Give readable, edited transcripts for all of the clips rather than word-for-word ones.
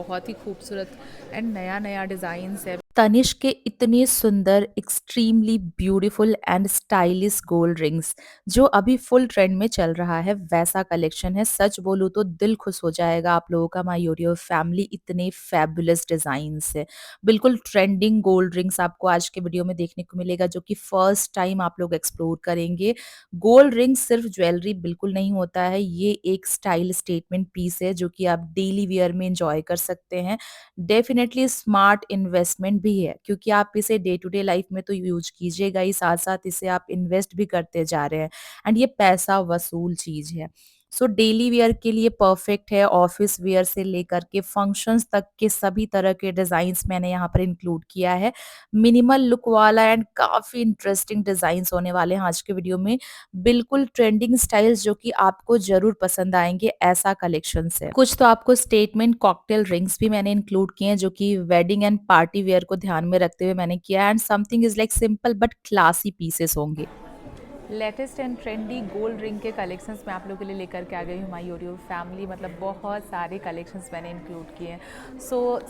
बहुत ही खूबसूरत एंड नया-नया डिज़ाइन्स है। तनिष्क के इतने सुंदर extremely beautiful and stylish gold rings जो अभी फुल ट्रेंड में चल रहा है वैसा कलेक्शन है। सच बोलूं तो दिल खुश हो जाएगा आप लोगों का। माय यूडियो फैमिली इतने फैबुलस डिजाइन्स है। बिल्कुल ट्रेंडिंग गोल्ड रिंग्स आपको आज के वीडियो में देखने को मिलेगा जो कि फर्स्ट टाइम आप लोग एक्सप्लोर करेंगे। गोल्ड रिंग सिर्फ ज्वेलरी बिल्कुल नहीं होता है, ये एक स्टाइल स्टेटमेंट पीस है जो कि आप डेली वियर में इंजॉय कर सकते हैं। डेफिनेटली स्मार्ट इन्वेस्टमेंट भी है क्योंकि आप इसे डे टू डे लाइफ में तो यूज कीजिएगा ही, साथ साथ इसे आप इन्वेस्ट भी करते जा रहे हैं एंड ये पैसा वसूल चीज है। सो डेली वेयर के लिए परफेक्ट है। ऑफिस वेयर से लेकर के फंक्शंस तक के सभी तरह के डिजाइन्स मैंने यहाँ पर इंक्लूड किया है। मिनिमल लुक वाला एंड काफी इंटरेस्टिंग डिजाइन्स होने वाले हैं आज के वीडियो में। बिल्कुल ट्रेंडिंग स्टाइल्स जो कि आपको जरूर पसंद आएंगे, ऐसा कलेक्शन है। कुछ तो आपको स्टेटमेंट कॉकटेल रिंग्स भी मैंने इंक्लूड किए हैं जो कि वेडिंग एंड पार्टी वेयर को ध्यान में रखते हुए मैंने किया है and something is like simple but classy pieces होंगे। Latest and trendy gold ring के कलेक्शंस मैं आप लोगों के लिए लेकर के आ गई हूँ। माय यूडियो फैमिली मतलब बहुत सारे कलेक्शंस मैंने इंक्लूड किए हैं।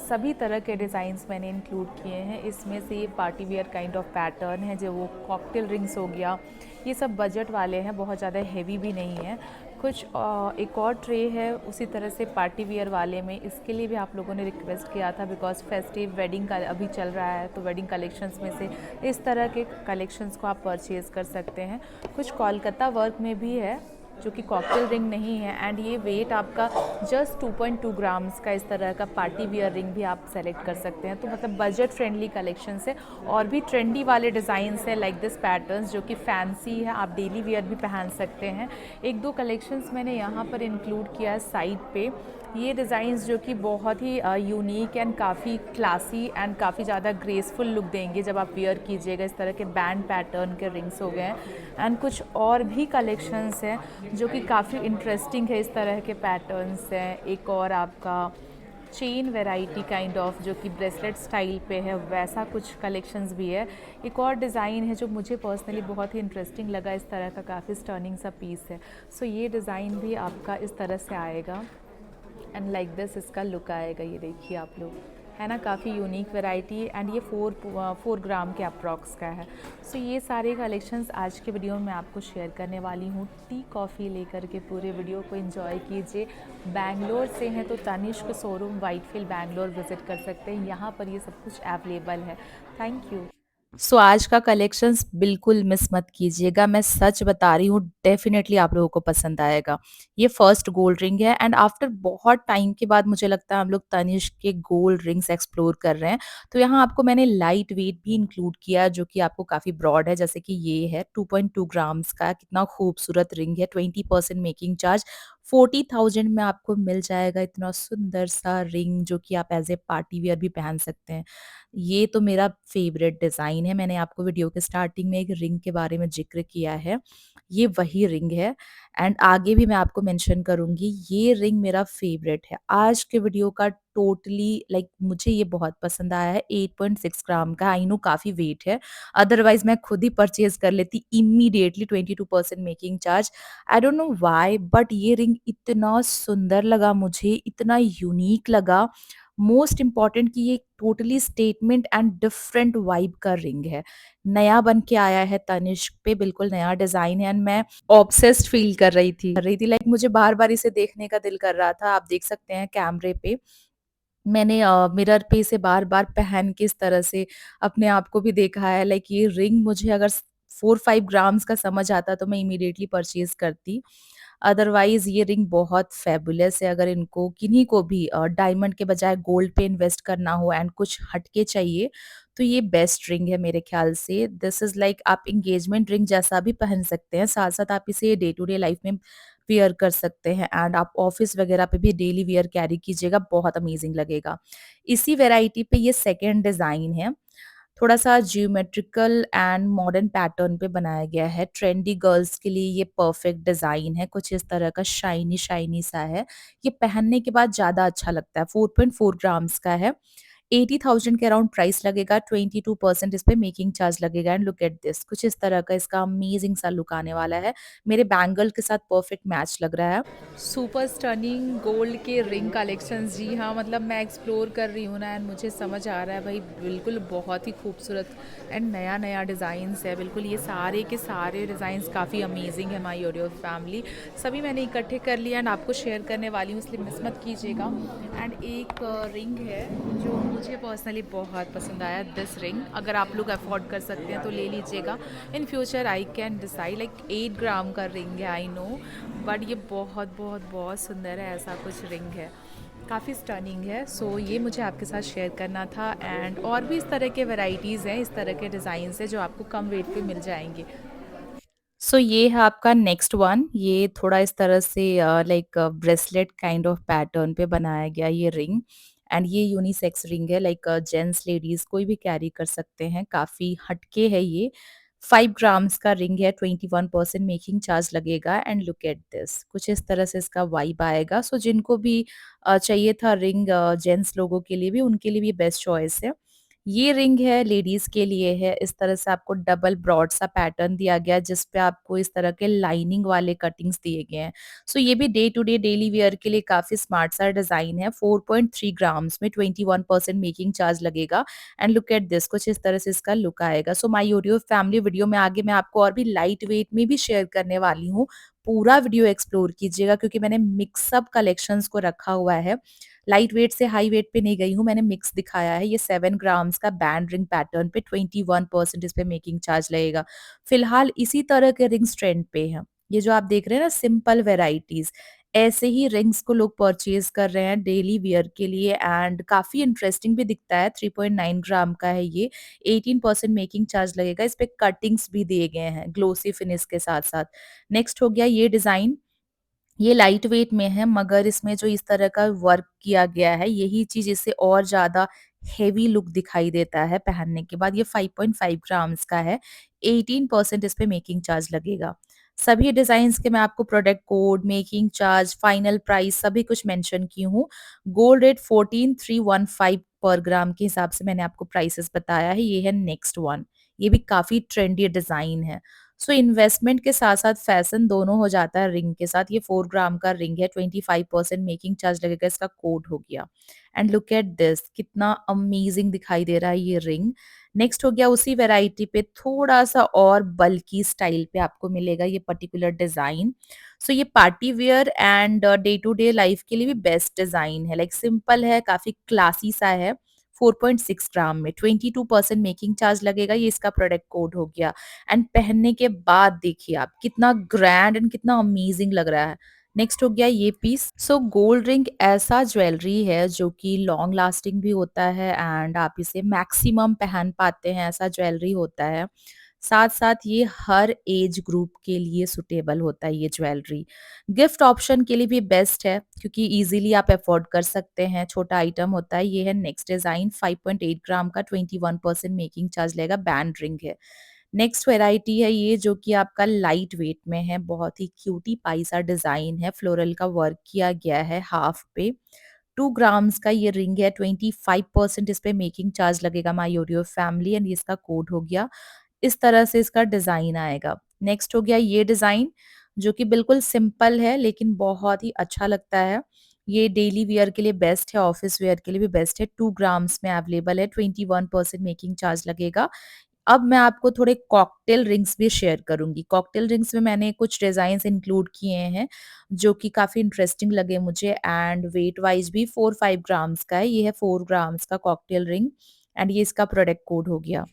सभी तरह के डिज़ाइंस मैंने इंक्लूड किए हैं। इसमें से ये party where kind of pattern है जो वो कॉकटेल रिंग्स हो गया। ये सब बजट वाले हैं, बहुत ज़्यादा हेवी भी नहीं है। कुछ एक और ट्रे है उसी तरह से पार्टी वियर वाले में, इसके लिए भी आप लोगों ने रिक्वेस्ट किया था बिकॉज फेस्टिव वेडिंग का अभी चल रहा है, तो वेडिंग कलेक्शंस में से इस तरह के कलेक्शंस को आप परचेज़ कर सकते हैं। कुछ कोलकाता वर्क में भी है जो कि कॉकटेल रिंग नहीं है एंड ये वेट आपका जस्ट 2.2 ग्राम्स का, इस तरह का पार्टी वियर रिंग भी आप सेलेक्ट कर सकते हैं। तो मतलब बजट फ्रेंडली कलेक्शन है और भी ट्रेंडी वाले डिज़ाइंस है लाइक दिस पैटर्न्स जो कि फैंसी है, आप डेली वियर भी पहन सकते हैं। एक दो कलेक्शंस मैंने यहाँ पर इंक्लूड किया है साइड पे। ये डिज़ाइंस जो कि बहुत ही यूनिक एंड काफ़ी क्लासी एंड काफ़ी ज़्यादा ग्रेसफुल लुक देंगे जब आप वियर कीजिएगा। इस तरह के बैंड पैटर्न के रिंग्स हो गए एंड कुछ और भी कलेक्शंस हैं जो कि काफ़ी इंटरेस्टिंग है। इस तरह के पैटर्न्स हैं। एक और आपका चेन वैरायटी काइंड ऑफ जो कि ब्रेसलेट स्टाइल पे है, वैसा कुछ कलेक्शंस भी है। एक और डिज़ाइन है जो मुझे पर्सनली बहुत ही इंटरेस्टिंग लगा, इस तरह का काफ़ी स्टर्निंग सा पीस है। ये डिज़ाइन भी आपका इस तरह से आएगा एंड लाइक दिस इसका लुक आएगा। ये देखिए आप लोग, है ना, काफ़ी यूनिक वैरायटी एंड ये 4 ग्राम के अप्रॉक्स का है। ये सारे कलेक्शंस आज के वीडियो में आपको शेयर करने वाली हूँ। टी कॉफ़ी लेकर के पूरे वीडियो को एंजॉय कीजिए। बैंगलोर से हैं तो तनिष्क शोरूम वाइटफील्ड बैंगलोर विजिट कर सकते हैं, यहाँ पर ये सब कुछ अवेलेबल है। Thank you. सो आज का कलेक्शंस बिल्कुल मिस मत कीजिएगा, मैं सच बता रही हूँ, डेफिनेटली आप लोगों को पसंद आएगा। ये फर्स्ट गोल्ड रिंग है एंड आफ्टर बहुत टाइम के बाद मुझे लगता है हम लोग तनिष्क के गोल्ड रिंग्स एक्सप्लोर कर रहे हैं। तो यहाँ आपको मैंने लाइट वेट भी इंक्लूड किया जो कि आपको काफी ब्रॉड है, जैसे कि ये है 2.2 ग्राम्स का। कितना खूबसूरत रिंग है। 20% मेकिंग चार्ज 40,000 में आपको मिल जाएगा। इतना सुंदर सा रिंग जो कि आप एज ए पार्टी वियर भी पहन सकते हैं। ये तो मेरा फेवरेट डिज़ाइन है। मैंने आपको वीडियो के स्टार्टिंग में एक रिंग के बारे में ज़िक्र किया है। ये वही रिंग है एंड आगे भी मैं आपको मेंशन करूँगी, ये रिंग मेरा फेवरेट है। आज के वीडियो का टोटली लाइक मुझे ये बहुत पसंद आया है। 8.6 ग्राम का, आई नो काफ़ी वेट है, अदरवाइज़ मैं खुद ही परचेज़ कर लेती immediately. 22% making charge, I don't know why but ये रिंग इतना सुंदर लगा मुझे, इतना यूनिक लगा। मोस्ट इम्पॉर्टेंट कि ये totally statement and different vibe का रिंग है। नया बन के आया है तनिष्क पे, बिल्कुल नया डिजाइन है एंड मैं ऑब्सेस्ड फील कर रही थी लाइक मुझे बार बार इसे देखने का दिल कर रहा था। आप देख सकते हैं कैमरे पे मैंने मिरर पे इसे बार बार पहन के इस तरह से अपने आप को भी देखा है। लाइक ये रिंग मुझे अगर 4-5 ग्राम्स का समझ आता तो मैं इमीडिएटली परचेज करती। अदरवाइज़ ये रिंग बहुत फ़ैबुलस है। अगर इनको किन्हीं को भी डायमंड के बजाय गोल्ड पे इन्वेस्ट करना हो एंड कुछ हटके चाहिए, तो ये बेस्ट रिंग है मेरे ख़्याल से। दिस इज़ लाइक आप एंगेजमेंट रिंग जैसा भी पहन सकते हैं, साथ-साथ आप इसे डे टू डे लाइफ़ में वियर कर सकते हैं एंड आप ऑफ़िस वग़ैरह पे भी डेली वियर कैरी कीजिएगा, बहुत अमेज़िंग लगेगा। इसी वैरायटी पे ये सेकंड डिज़ाइन है। थोड़ा-सा ज्योमेट्रिकल एंड मॉडर्न पैटर्न पे बनाया गया है। ट्रेंडी गर्ल्स के लिए ये परफेक्ट डिज़ाइन है। कुछ इस तरह का शाइनी-शाइनी सा है। ये पहनने के बाद ज़्यादा अच्छा लगता है। 4.4 ग्राम्स का है। 80,000 के अराउंड प्राइस लगेगा, 22% इस पे मेकिंग चार्ज लगेगा एंड लुक एट दिस, कुछ इस तरह का इसका अमेजिंग सा लुक आने वाला है। मेरे बैंगल के साथ परफेक्ट मैच लग रहा है। सुपर स्टनिंग गोल्ड के रिंग कलेक्शंस, जी हाँ, मतलब मैं एक्सप्लोर कर रही हूँ ना एंड मुझे समझ आ रहा है भाई, बिल्कुल बहुत ही खूबसूरत एंड नया नया डिज़ाइंस है। बिल्कुल ये सारे के सारे डिज़ाइंस काफ़ी अमेजिंग है। माई योर फैमिली सभी मैंने इकट्ठे कर लिया एंड आपको शेयर करने वाली हूँ, इसलिए मिस मत कीजिएगा। एंड एक रिंग है जो मुझे पर्सनली बहुत पसंद आया, दिस रिंग। अगर आप लोग अफोर्ड कर सकते हैं तो ले लीजिएगा। In future I can decide, like 8 ग्राम का रिंग है आई नो, बट ये बहुत बहुत बहुत सुंदर है, ऐसा कुछ रिंग है, काफ़ी स्टनिंग है। सो ये मुझे आपके साथ शेयर करना था। एंड और भी इस तरह के वैरायटीज़ हैं, इस तरह के डिज़ाइंस हैं जो आपको कम वेट पे मिल जाएंगे। सो ये है आपका नेक्स्ट वन, ये थोड़ा इस तरह से like bracelet kind of pattern पे बनाया गया ये रिंग एंड ये यूनिसेक्स रिंग है, लाइक जेंट्स लेडीज कोई भी कैरी कर सकते हैं, काफ़ी हटके है ये। 5 ग्राम्स का रिंग है, 21% मेकिंग चार्ज लगेगा एंड लुक एट दिस, कुछ इस तरह से इसका वाइब आएगा। सो जिनको भी चाहिए था रिंग जेंट्स लोगों के लिए भी, उनके लिए भी बेस्ट चॉइस है। ये रिंग है लेडीज के लिए है, इस तरह से आपको डबल ब्रॉड सा पैटर्न दिया गया है जिस पे आपको इस तरह के लाइनिंग वाले कटिंग्स दिए गए हैं। सो ये भी day to day daily wear के लिए काफी स्मार्ट सा डिजाइन है। 4.3 ग्राम्स में 21% मेकिंग चार्ज लगेगा एंड लुक एट दिस, कुछ इस तरह से इसका लुक आएगा। So my YouTube family video में आगे मैं आपको और भी लाइट वेट में भी शेयर करने वाली हूँ। पूरा वीडियो एक्सप्लोर कीजिएगा क्योंकि मैंने मिक्सअप कलेक्शंस को रखा हुआ है, लाइट वेट से हाई वेट पे नहीं गई हूँ, मैंने मिक्स दिखाया है। ये 7 ग्राम्स का बैंड रिंग पैटर्न पे 21% इस पे मेकिंग चार्ज लगेगा। फिलहाल इसी तरह के रिंग्स ट्रेंड पे हैं। ये जो आप देख रहे हैं ना सिंपल वेराइटीज, ऐसे ही रिंग्स को लोग परचेज कर रहे हैं डेली वियर के लिए एंड काफी इंटरेस्टिंग भी दिखता है। 3.9 ग्राम का है ये, 18% मेकिंग चार्ज लगेगा। इस पे कटिंग्स भी दिए गए हैं ग्लोसी फिनिश के साथ साथ। नेक्स्ट हो गया ये डिजाइन, ये लाइट वेट में है मगर इसमें जो इस तरह का वर्क किया गया है यही चीज इससे और ज्यादा हेवी लुक दिखाई देता है पहनने के बाद। ये 5.5 ग्राम्स का है, 18% इस पे मेकिंग चार्ज लगेगा। सभी डिजाइन के मैं आपको product code, making charge, final price सभी कुछ मेंशन की हूँ। गोल्ड रेट 14,315 पर ग्राम के हिसाब से मैंने आपको प्राइसेस बताया है। ये है नेक्स्ट वन, ये भी काफी ट्रेंडी डिजाइन है। सो इन्वेस्टमेंट के साथ साथ फैशन दोनों हो जाता है रिंग के साथ। ये 4 ग्राम का रिंग है, 25% मेकिंग चार्ज लगेगा, इसका कोड हो गया। एंड लुक एट दिस, कितना अमेजिंग दिखाई दे रहा है ये रिंग। नेक्स्ट हो गया उसी वैरायटी पे थोड़ा सा और बल्की स्टाइल पे आपको मिलेगा ये पर्टिकुलर डिजाइन। सो ये party wear and day to day life के लिए भी बेस्ट डिजाइन है, लाइक सिंपल है, काफी क्लासी सा है। 4.6 ग्राम में 22% मेकिंग चार्ज लगेगा, ये इसका प्रोडक्ट कोड हो गया। एंड पहनने के बाद देखिए आप कितना ग्रैंड एंड कितना अमेजिंग लग रहा है। नेक्स्ट हो गया ये पीस। सो गोल्ड रिंग ऐसा ज्वेलरी है जो कि लॉन्ग लास्टिंग भी होता है एंड आप इसे मैक्सिमम पहन पाते हैं, ऐसा ज्वेलरी होता है। साथ साथ ये हर एज ग्रुप के लिए सुटेबल होता है ये ज्वेलरी। गिफ्ट ऑप्शन के लिए भी बेस्ट है क्योंकि इजीली आप अफोर्ड कर सकते हैं, छोटा आइटम होता है। ये है नेक्स्ट डिजाइन, 5.8 ग्राम का, 21% मेकिंग चार्ज लेगा, बैंड रिंग है। नेक्स्ट वैरायटी है ये जो कि आपका लाइट वेट में है, बहुत ही क्यूटी पाई सा डिजाइन है, फ्लोरल का वर्क किया गया है हाफ पे। 2 ग्राम्स का ये रिंग है, 25% इस पे मेकिंग चार्ज लगेगा माई योरियो फैमिली एंड ये इसका कोड हो गया। इस तरह से इसका डिजाइन आएगा। नेक्स्ट हो गया ये डिजाइन जो कि बिल्कुल सिंपल है लेकिन बहुत ही अच्छा लगता है। ये डेली वियर के लिए बेस्ट है, ऑफिस वियर के लिए भी बेस्ट है। 2 ग्राम्स में अवेलेबल है, 21% मेकिंग चार्ज लगेगा। अब मैं आपको थोड़े कॉकटेल रिंग्स भी शेयर करूंगी। कॉकटेल रिंग्स में मैंने कुछ डिजाइन इंक्लूड किए हैं जो कि काफी इंटरेस्टिंग लगे मुझे एंड वेट वाइज भी 4-5 ग्राम्स का है। ये है 4 ग्राम्स का कॉकटेल रिंग एंड ये इसका प्रोडक्ट कोड हो गया।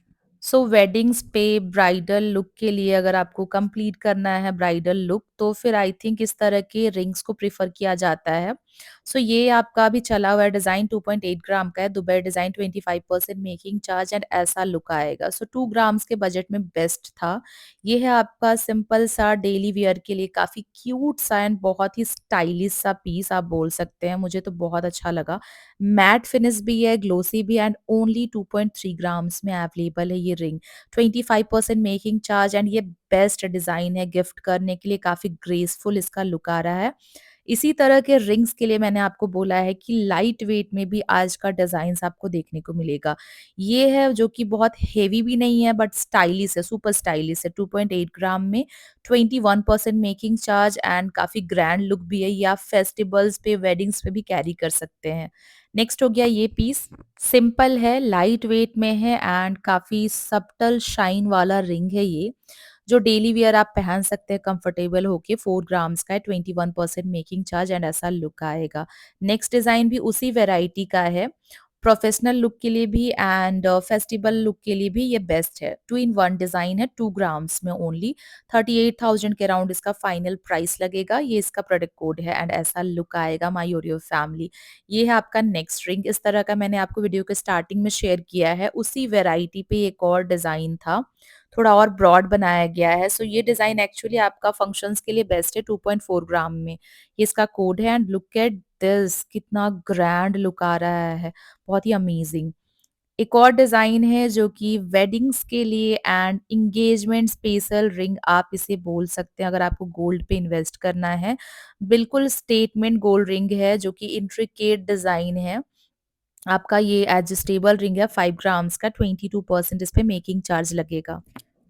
सो वेडिंग्स पे ब्राइडल लुक के लिए अगर आपको कंप्लीट करना है ब्राइडल लुक तो फिर आई थिंक इस तरह के रिंग्स को प्रिफर किया जाता है। सो ये आपका अभी चला हुआ डिजाइन 2.8 ग्राम का है, Dubai design, 25% making charge and ऐसा लुक आएगा। सो 2 ग्राम्स के बजट में बेस्ट था। ये है आपका सिंपल सा डेली वियर के लिए काफी क्यूट सा एंड बहुत ही स्टाइलिश सा पीस आप बोल सकते हैं, मुझे तो बहुत अच्छा लगा। मैट फिनिश भी है, ग्लोसी भी एंड ओनली 2.3 ग्राम्स में अवेलेबल है ये रिंग। 25% मेकिंग चार्ज एंड ये बेस्ट डिजाइन है गिफ्ट करने के लिए, काफी ग्रेसफुल इसका लुक आ रहा है। इसी तरह के रिंग्स के लिए मैंने आपको बोला है कि लाइट वेट में भी आज का डिज़ाइन्स आपको देखने को मिलेगा। ये है जो कि बहुत हेवी भी नहीं है बट स्टाइलिश है, सुपर स्टाइलिश है। 2.8 ग्राम में 21% मेकिंग चार्ज एंड काफ़ी ग्रैंड लुक भी है। ये आप फेस्टिवल्स पे, वेडिंग्स पे भी कैरी कर सकते हैं। नेक्स्ट हो गया ये पीस, सिंपल है, लाइट वेट में है एंड काफ़ी सब्टल शाइन वाला रिंग है ये, जो डेली वियर आप पहन सकते हैं कंफर्टेबल होके। 4 ग्राम्स का है, 21% मेकिंग चार्ज एंड ऐसा लुक आएगा। नेक्स्ट डिज़ाइन भी उसी वैरायटी का है। प्रोफेशनल लुक के लिए भी एंड फेस्टिवल लुक के लिए भी ये बेस्ट है। 2 इन 1 डिज़ाइन है, 2 ग्राम्स में ओनली 38,000 के अराउंड इसका फाइनल प्राइस लगेगा। ये इसका प्रोडक्ट कोड है एंड ऐसा लुक आएगा माय ओरियो फैमिली। ये है आपका नेक्स्ट रिंग। इस तरह का मैंने आपको वीडियो के स्टार्टिंग में शेयर किया है। उसी वैरायटी पे एक और डिज़ाइन था, थोड़ा और ब्रॉड बनाया गया है। सो ये डिज़ाइन एक्चुअली आपका फंक्शंस के लिए बेस्ट है। 2.4 ग्राम में ये इसका कोड है एंड लुक एट दिस, कितना ग्रैंड लुक आ रहा है, बहुत ही अमेजिंग। एक और डिज़ाइन है जो कि वेडिंग्स के लिए एंड एंगेजमेंट स्पेशल रिंग आप इसे बोल सकते हैं अगर आपको गोल्ड पे इन्वेस्ट करना है। बिल्कुल स्टेटमेंट गोल्ड रिंग है जो कि इंट्रिकेट डिज़ाइन है। आपका ये एडजस्टेबल रिंग है, 5 ग्राम्स का, 22% इस पे मेकिंग चार्ज लगेगा।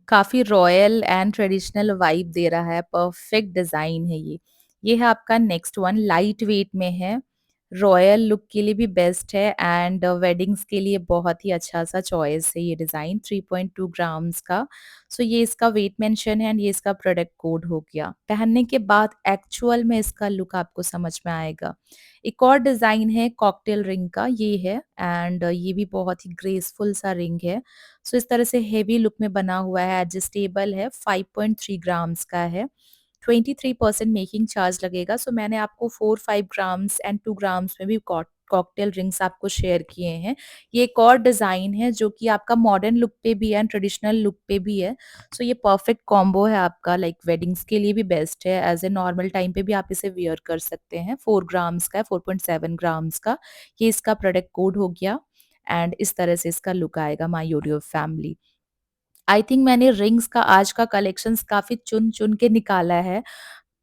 काफ़ी रॉयल एंड ट्रेडिशनल वाइब दे रहा है, परफेक्ट डिज़ाइन है ये। ये है आपका नेक्स्ट वन, लाइट वेट में है, रॉयल लुक के लिए भी बेस्ट है एंड वेडिंग्स के लिए बहुत ही अच्छा-सा चॉइस है ये डिज़ाइन, 3.2 ग्राम्स का। सो ये इसका वेट मेंशन है एंड ये इसका प्रोडक्ट कोड हो गया। पहनने के बाद एक्चुअल में इसका लुक आपको समझ में आएगा। एक और डिज़ाइन है कॉकटेल रिंग का, ये है एंड ये भी बहुत ही ग्रेसफुल सा रिंग है। सो इस तरह से हेवी लुक में बना हुआ है, एडजस्टेबल है, 5.3 ग्राम्स का है, 23% मेकिंग चार्ज लगेगा। सो मैंने आपको 4-5 ग्राम्स एंड 2 ग्राम्स में भी कॉकटेल रिंग्स आपको शेयर किए हैं। ये एक और डिज़ाइन है जो कि आपका मॉडर्न लुक पे भी है एंड ट्रेडिशनल लुक पे भी है। सो ये परफेक्ट कॉम्बो है आपका, लाइक वेडिंग्स के लिए भी बेस्ट है, एज़ ए नॉर्मल टाइम पे भी आप इसे वियर कर सकते हैं। 4 ग्राम्स का है, 4.7 ग्राम्स का। ये इसका प्रोडक्ट कोड हो गया एंड इस तरह से इसका लुक आएगा माय यूडियो फैमिली। आई थिंक मैंने रिंग्स का आज का कलेक्शंस काफ़ी चुन-चुन के निकाला है।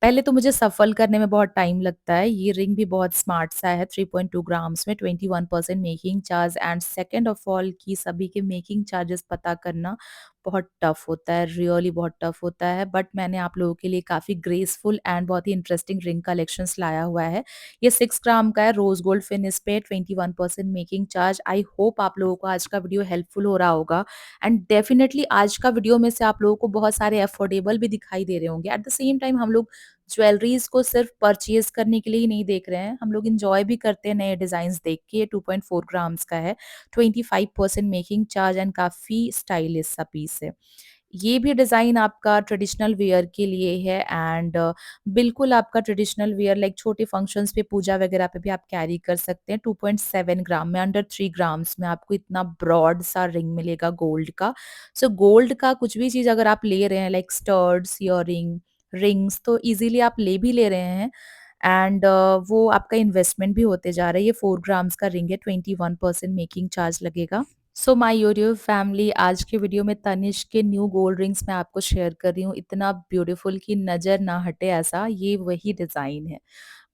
पहले तो मुझे सफल करने में बहुत टाइम लगता है। ये रिंग भी बहुत स्मार्ट सा है, 3.2 ग्राम्स में, 21% making charge and second of all कि सभी के मेकिंग चार्जेस पता करना बहुत टफ होता है, रियली बहुत टफ होता है। बट मैंने आप लोगों के लिए काफ़ी ग्रेसफुल एंड बहुत ही इंटरेस्टिंग रिंग कलेक्शंस लाया हुआ है। ये 6 ग्राम का है, रोज़ गोल्ड फिनिश पे, 21% मेकिंग चार्ज। आई होप आप लोगों को आज का वीडियो हेल्पफुल हो रहा होगा एंड डेफिनिटली आज का वीडियो में से आप लोगों को बहुत सारे अफोर्डेबल भी दिखाई दे रहे होंगे। एट द सेम टाइम हम लोग ज्वेलरीज़ को सिर्फ परचेज़ करने के लिए ही नहीं देख रहे हैं, हम लोग एन्जॉय भी करते हैं नए डिज़ाइन्स देख के। ये 2.4 ग्राम्स का है, 25% मेकिंग चार्ज एंड काफ़ी स्टाइलिश सा पीस है। ये भी डिज़ाइन आपका ट्रेडिशनल वियर के लिए है एंड बिल्कुल आपका ट्रेडिशनल वियर लाइक छोटे फंक्शंस पे, पूजा वगैरह पे भी आप कैरी कर सकते हैं। 2.7 ग्राम में, अंडर 3 ग्राम्स में आपको इतना ब्रॉड सा रिंग मिलेगा गोल्ड का। सो गोल्ड का कुछ भी चीज़ अगर आप ले रहे हैं लाइक स्टड्स, इयररिंग, रिंग्स, तो इज़िली आप ले भी ले रहे हैं एंड वो आपका इन्वेस्टमेंट भी होते जा रहा है। ये 4 ग्राम्स का रिंग है, 21% मेकिंग चार्ज लगेगा। सो माय यूट्यूब फैमिली, आज के वीडियो में तनिष्क के न्यू गोल्ड रिंग्स मैं आपको शेयर कर रही हूँ। इतना ब्यूटीफुल कि नज़र ना हटे ऐसा, ये वही डिज़ाइन है।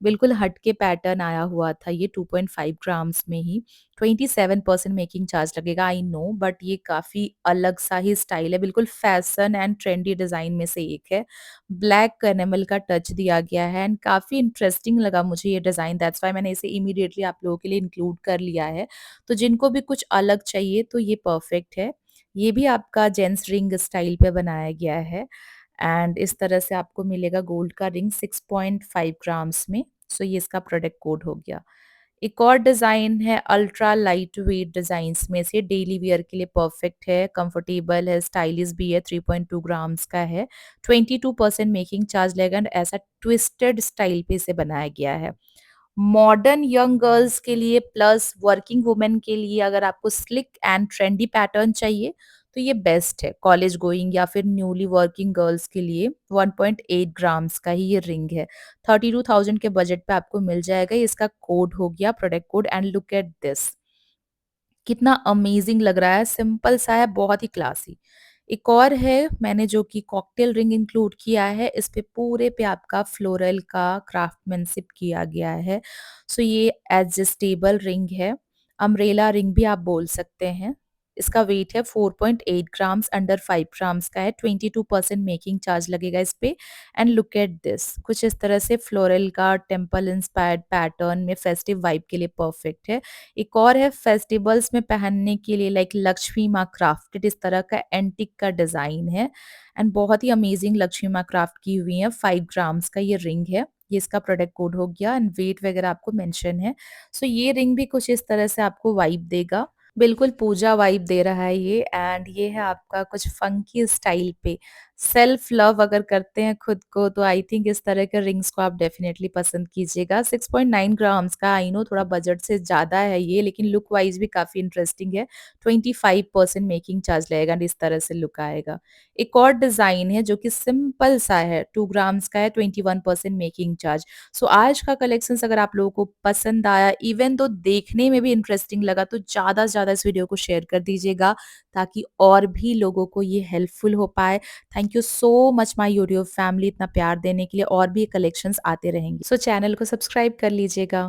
बिल्कुल हट के पैटर्न आया हुआ था ये, 2.5 ग्राम्स में ही, 27% मेकिंग चार्ज लगेगा आई नो, बट ये काफ़ी अलग सा ही स्टाइल है, बिल्कुल फैशन एंड ट्रेंडी डिज़ाइन में से एक है। ब्लैक एनिमल का टच दिया गया है एंड काफ़ी इंटरेस्टिंग लगा मुझे ये डिज़ाइन, दैट्स व्हाई मैंने इसे इमीडिएटली आप लोगों के लिए इंक्लूड कर लिया है। तो जिनको भी कुछ अलग चाहिए तो ये परफेक्ट है। ये भी आपका जेंट्स रिंग स्टाइल पे बनाया गया है एंड इस तरह से आपको मिलेगा गोल्ड का रिंग 6.5 ग्राम्स में। सो ये इसका प्रोडक्ट कोड हो गया। एक और डिज़ाइन है अल्ट्रा लाइट वेट डिज़ाइंस में से, डेली वियर के लिए परफेक्ट है, कंफर्टेबल है, स्टाइलिश भी है, 3.2 ग्राम्स का है, 22% मेकिंग चार्ज लगेगा एंड ऐसा ट्विस्टेड स्टाइल पे इसे बनाया गया है। मॉडर्न यंग गर्ल्स के लिए प्लस वर्किंग वुमेन के लिए अगर आपको स्लिक एंड ट्रेंडी पैटर्न चाहिए तो ये बेस्ट है। कॉलेज गोइंग या फिर न्यूली वर्किंग गर्ल्स के लिए 1.8 ग्राम्स का ही ये रिंग है, 32,000 के बजट पे आपको मिल जाएगा। ये इसका कोड हो गया, product code, and look at this, कितना अमेजिंग लग रहा है, सिंपल सा है, बहुत ही क्लासी। एक और है मैंने जो कि कॉकटेल रिंग इंक्लूड किया है, इस पे पूरे पे आपका फ्लोरल का क्राफ्टमैनशिप किया गया है। सो ये एडजस्टेबल रिंग है, अम्ब्रेला रिंग भी आप बोल सकते हैं। इसका वेट है 4.8 ग्राम्स, अंडर 5 ग्राम्स का है। 22% मेकिंग चार्ज लगेगा इस पे। एंड लुक एट दिस, कुछ इस तरह से फ्लोरल का टेम्पल इंस्पायर्ड पैटर्न में फेस्टिव वाइब के लिए परफेक्ट है। एक और है फेस्टिवल्स में पहनने के लिए, लाइक लक्ष्मी माँ क्राफ्टेड, इस तरह का एंटिक का डिजाइन है एंड बहुत ही अमेजिंग लक्ष्मी माँ क्राफ्ट की हुई है। 5 ग्राम्स का ये रिंग है। ये इसका प्रोडक्ट कोड हो गया एंड वेट वगैरह आपको मेंशन है। सो ये रिंग भी कुछ इस तरह से आपको वाइब देगा, बिल्कुल पूजा वाइब दे रहा है ये। एंड ये है आपका कुछ फंकी स्टाइल पे। सेल्फ लव अगर करते हैं खुद को तो आई थिंक इस तरह के रिंग्स को आप डेफिनेटली पसंद कीजिएगा। 6.9 ग्राम्स का, आई नो थोड़ा बजट से ज़्यादा है ये, लेकिन लुक वाइज भी काफ़ी इंटरेस्टिंग है। 25% मेकिंग चार्ज लगेगा एंड इस तरह से लुक आएगा। एक और डिज़ाइन है जो कि सिंपल सा है, 2 ग्राम्स का है, 21% मेकिंग चार्ज। सो आज का कलेक्शंस अगर आप लोगों को पसंद आया, इवन तो देखने में भी इंटरेस्टिंग लगा, तो ज़्यादा से ज़्यादा इस वीडियो को शेयर कर दीजिएगा ताकि और भी लोगों को ये हेल्पफुल हो पाए। Thank you so much my YouTube family इतना प्यार देने के लिए, और भी कलेक्शंस आते रहेंगे। सो चैनल को सब्सक्राइब कर लीजिएगा।